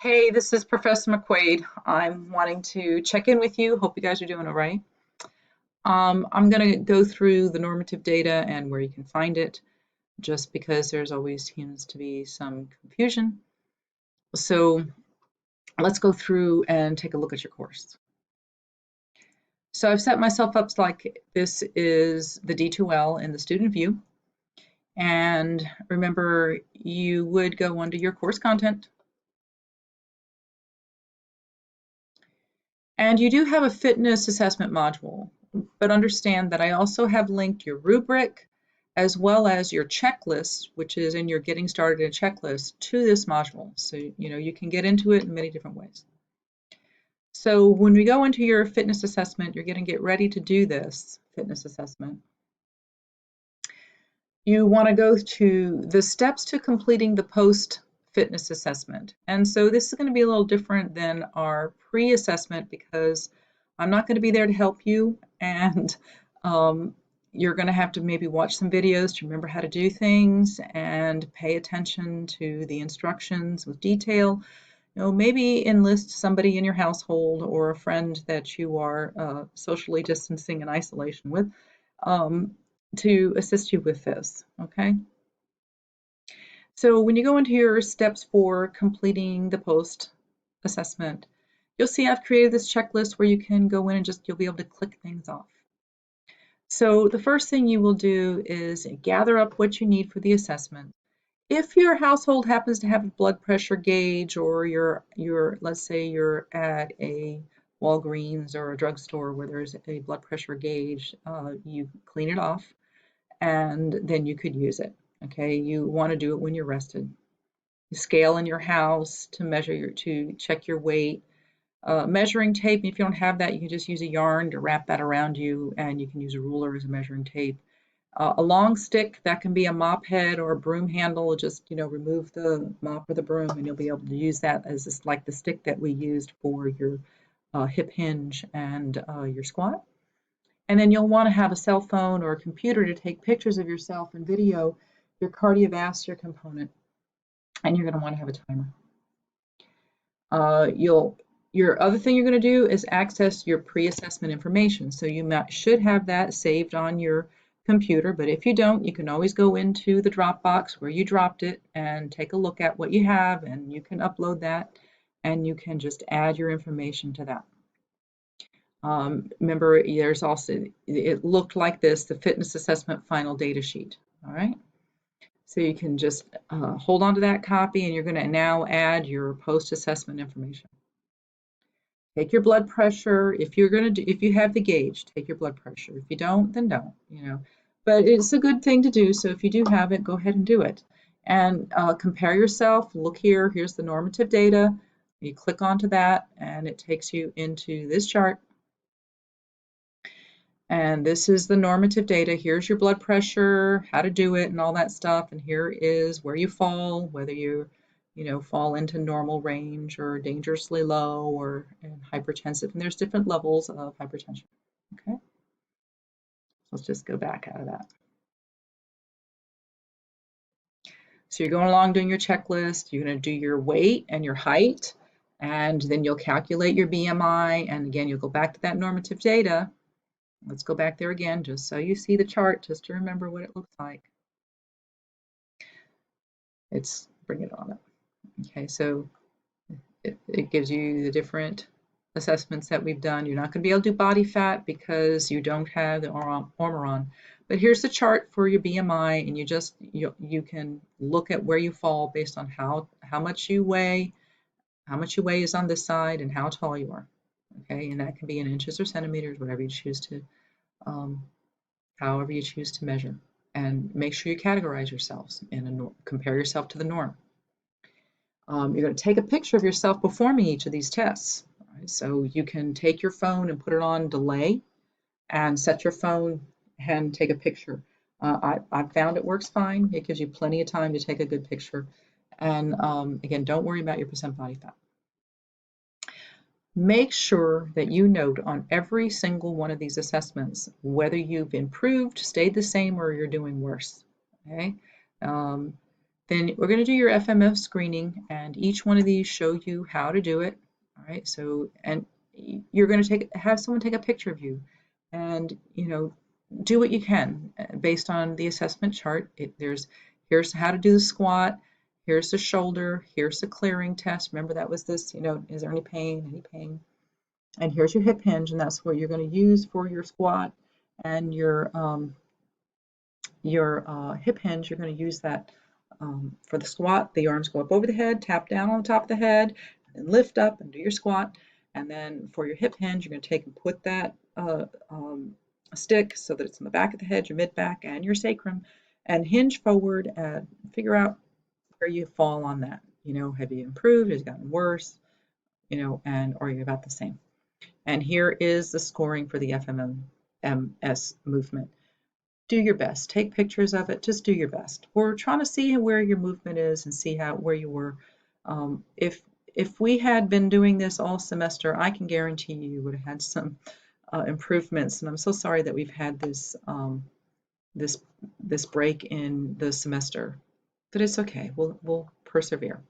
Hey, this is Professor McQuade. I'm wanting to check in with you. Hope you guys are doing all right. I'm going to go through the normative data and where you can find it, just because there's always seems to be some confusion. So let's go through and take a look at your course. So I've set myself up like this is the D2L in the student view. And remember, you would go under your course content. And you do have a fitness assessment module, but understand that I also have linked your rubric as well as your checklist, which is in your Getting Started a checklist, to this module. So, you can get into it in many different ways. So when we go into your fitness assessment, you're going to get ready to do this fitness assessment. You want to go to the steps to completing the post fitness assessment. And so this is going to be a little different than our pre-assessment because I'm not going to be there to help you, and you're going to have to maybe watch some videos to remember how to do things and pay attention to the instructions with detail. Maybe enlist somebody in your household or a friend that you are socially distancing and isolation with to assist you with this, okay? So when you go into your steps for completing the post assessment, you'll see I've created this checklist where you can go in and you'll be able to click things off. So the first thing you will do is gather up what you need for the assessment. If your household happens to have a blood pressure gauge, or let's say you're at a Walgreens or a drugstore where there's a blood pressure gauge, you clean it off and then you could use it. Okay, you want to do it when you're rested. You scale in your house to check your weight. Measuring tape, if you don't have that, you can just use a yarn to wrap that around you, and you can use a ruler as a measuring tape. A long stick, that can be a mop head or a broom handle. Just remove the mop or the broom, and you'll be able to use that as like the stick that we used for your hip hinge and your squat. And then you'll want to have a cell phone or a computer to take pictures of yourself and video your cardiovascular component, and you're going to want to have a timer. Your other thing you're going to do is access your pre-assessment information. So you should have that saved on your computer, but if you don't, you can always go into the Dropbox where you dropped it and take a look at what you have, and you can upload that, and you can just add your information to that. Remember, there's also, it looked like this, the fitness assessment final data sheet, all right? So you can just hold on to that copy, and you're going to now add your post-assessment information. Take your blood pressure. If you have the gauge, take your blood pressure. If you don't, then don't, But it's a good thing to do, so if you do have it, go ahead and do it. And compare yourself. Look here, here's the normative data. You click onto that, and it takes you into this chart. And this is the normative data. Here's your blood pressure, how to do it, and all that stuff. And here is where you fall, whether you fall into normal range or dangerously low or hypertensive. And there's different levels of hypertension. Okay. Let's just go back out of that. So you're going along doing your checklist. You're going to do your weight and your height, and then you'll calculate your BMI. And again, you'll go back to that normative data. Let's go back there again, just so you see the chart, just to remember what it looks like. Bring it on up. Okay, so it gives you the different assessments that we've done. You're not going to be able to do body fat because you don't have the armor on. But here's the chart for your BMI, and you can look at where you fall based on how much you weigh, is on this side, and how tall you are. Okay, and that can be in inches or centimeters, whatever you choose to, however you choose to measure. And make sure you categorize yourselves and compare yourself to the norm. You're going to take a picture of yourself performing each of these tests. Right? So you can take your phone and put it on delay and set your phone and take a picture. I've found it works fine. It gives you plenty of time to take a good picture. And again, don't worry about your percent body fat. Make sure that you note on every single one of these assessments whether you've improved, stayed the same, or you're doing worse. Okay. Then we're going to do your FMF screening, and each one of these show you how to do it. All right, so and you're going to have someone take a picture of you, and do what you can based on the assessment chart. Here's how to do the squat, here's the shoulder, here's the clearing test. Remember that was this, is there any pain, and here's your hip hinge, and that's what you're going to use for your squat and your hip hinge. You're going to use that for the squat. The arms go up over the head, tap down on the top of the head, and lift up and do your squat. And then for your hip hinge, you're going to take and put that stick so that it's in the back of the head, your mid back, and your sacrum, and hinge forward and figure out where you fall on that. Have you improved? Has it gotten worse? And or you're about the same. And here is the scoring for the FMMS movement. Do your best. Take pictures of it. Just do your best. We're trying to see where your movement is and see where you were. If we had been doing this all semester, I can guarantee you would have had some improvements. And I'm so sorry that we've had this this break in the semester, but it's okay. We'll persevere.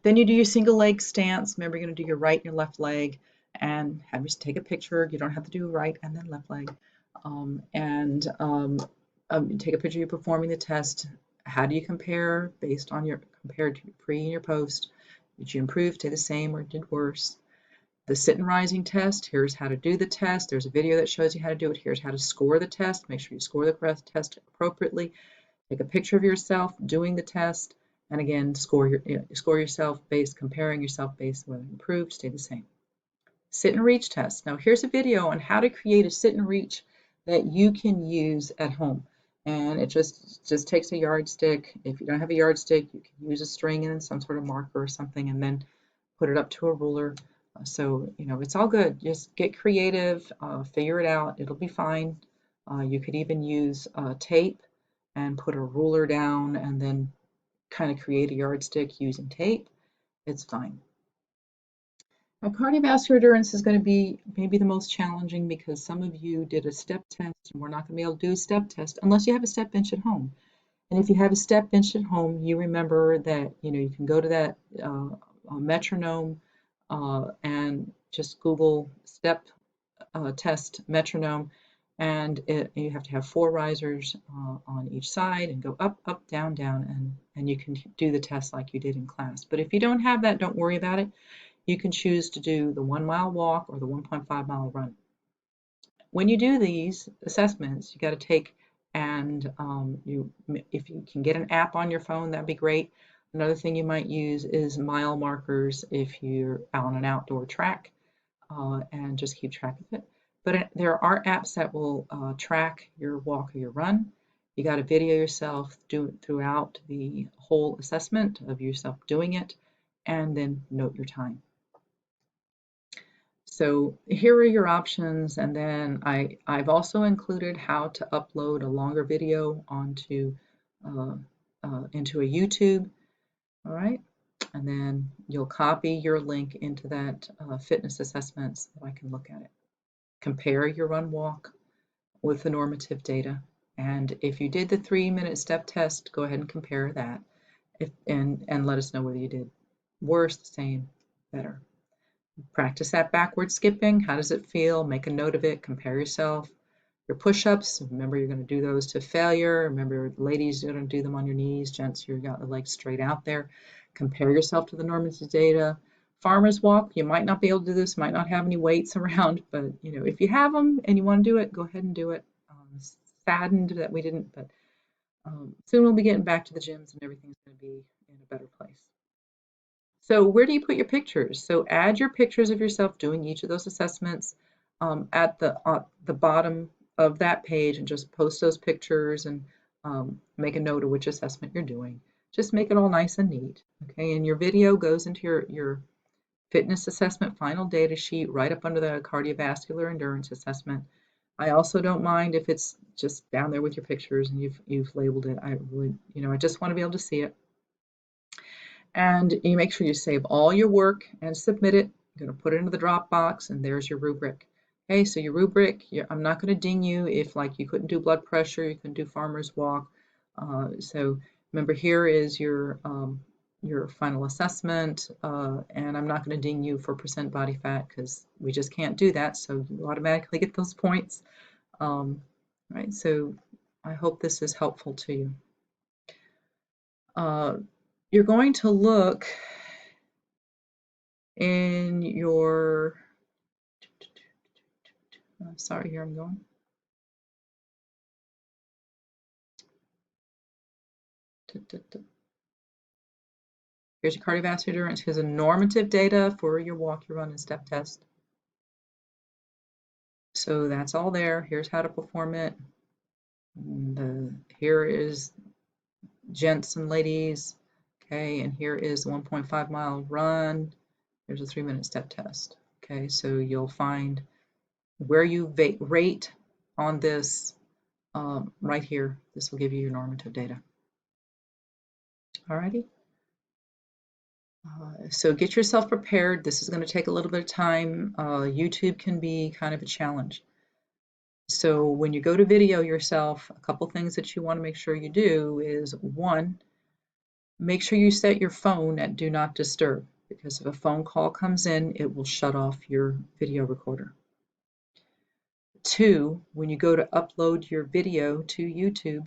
Then you do your single leg stance. Remember, you're going to do your right and your left leg, and have you take a picture. You don't have to do right and then left leg. Take a picture of you performing the test. How do you compare based on compared to your pre and your post? Did you improve, stay the same, or did worse? The sit and rising test, here's how to do the test. There's a video that shows you how to do it. Here's how to score the test. Make sure you score the test appropriately. Take a picture of yourself doing the test, and again, score yourself comparing yourself based on whether you improved, stay the same. Sit and reach test. Now here's a video on how to create a sit and reach that you can use at home. And it just takes a yardstick. If you don't have a yardstick, you can use a string and some sort of marker or something, and then put it up to a ruler. So, it's all good. Just get creative, figure it out. It'll be fine. You could even use tape and put a ruler down and then kind of create a yardstick using tape. It's fine. Now, cardiovascular endurance is going to be maybe the most challenging because some of you did a step test, and we're not going to be able to do a step test unless you have a step bench at home. And if you have a step bench at home, you remember that you can go to that metronome and just Google step test metronome, and you have to have 4 risers on each side and go up, up, down, down, and you can do the test like you did in class. But if you don't have that, don't worry about it. You can choose to do the 1 mile walk or the 1.5 mile run. When you do these assessments, you got to take and if you can get an app on your phone, that'd be great. Another thing you might use is mile markers if you're on an outdoor track, and just keep track of it. But there are apps that will track your walk or your run. You got to video yourself throughout the whole assessment of yourself doing it, and then note your time. So here are your options, and then I've also included how to upload a longer video onto into a YouTube. All right, and then you'll copy your link into that fitness assessment so that I can look at it. Compare your run walk with the normative data, and if you did the 3-minute step test, go ahead and compare that, and let us know whether you did worse, the same, better. Practice that backward skipping. How does it feel? Make a note of it. Compare yourself. Your push-ups, remember you're going to do those to failure. Remember, ladies, you're going to do them on your knees. Gents, you got the legs straight out there. Compare yourself to the normative data. Farmer's walk, you might not be able to do this, might not have any weights around, but if you have them and you want to do it, go ahead and do it. Saddened that we didn't, but soon we'll be getting back to the gyms and everything's going to be in a better place. So where do you put your pictures? So add your pictures of yourself doing each of those assessments at the bottom of that page, and just post those pictures and make a note of which assessment you're doing. Just make it all nice and neat. Okay, and your video goes into your fitness assessment final data sheet right up under the cardiovascular endurance assessment. I also don't mind if it's just down there with your pictures and you've labeled it. I really, I just want to be able to see it. And you make sure you save all your work and submit it. You're going to put it into the Dropbox, and there's your rubric. Okay, so your rubric, I'm not going to ding you if like you couldn't do blood pressure, you couldn't do farmer's walk. So Remember, here is your final assessment, and I'm not going to ding you for percent body fat because we just can't do that, so you automatically get those points. Right, so I hope this is helpful to you. You're going to look in your, sorry, here I'm going. Here's your cardiovascular endurance. Here's a normative data for your walk, your run, and step test. So that's all there. Here's how to perform it. Here is gents and ladies. Okay, and here is the 1.5 mile run. There's a 3-minute step test. Okay, so you'll find where you rate on this right here. This will give you your normative data. Alrighty. So get yourself prepared. This is going to take a little bit of time. YouTube can be kind of a challenge. So when you go to video yourself, a couple things that you want to make sure you do is, one, make sure you set your phone at do not disturb, because if a phone call comes in, it will shut off your video recorder. Two, when you go to upload your video to YouTube,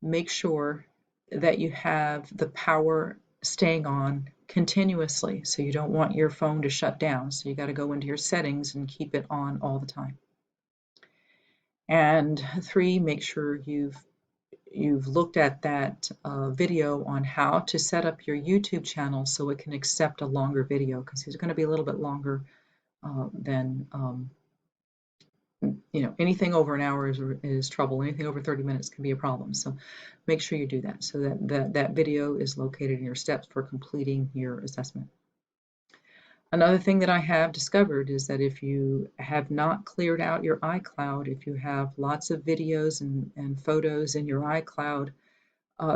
make sure that you have the power staying on continuously, so you don't want your phone to shut down. So you got to go into your settings and keep it on all the time. And three, make sure you've looked at that video on how to set up your YouTube channel so it can accept a longer video, because it's going to be a little bit longer than anything over an hour is trouble. Anything over 30 minutes can be a problem. So make sure you do that, so that video is located in your steps for completing your assessment. Another thing that I have discovered is that if you have not cleared out your iCloud, if you have lots of videos and photos in your iCloud,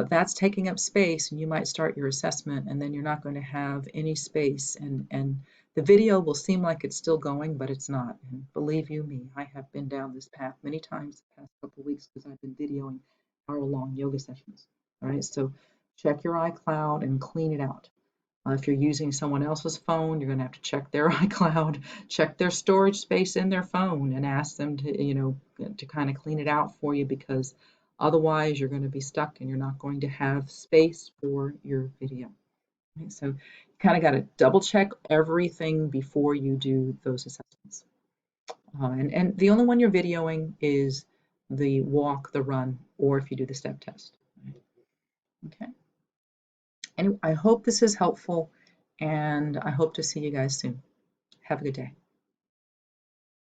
that's taking up space, and you might start your assessment and then you're not going to have any space, and the video will seem like it's still going, but it's not. And believe you me, I have been down this path many times the past couple of weeks because I've been videoing hour-long yoga sessions. All right, so check your iCloud and clean it out. If you're using someone else's phone, you're going to have to check their iCloud, check their storage space in their phone, and ask them to kind of clean it out for you, because otherwise you're going to be stuck and you're not going to have space for your video. Okay, so you kind of got to double check everything before you do those assessments. And the only one you're videoing is the walk, the run, or if you do the step test. Okay. Anyway, I hope this is helpful, and I hope to see you guys soon. Have a good day.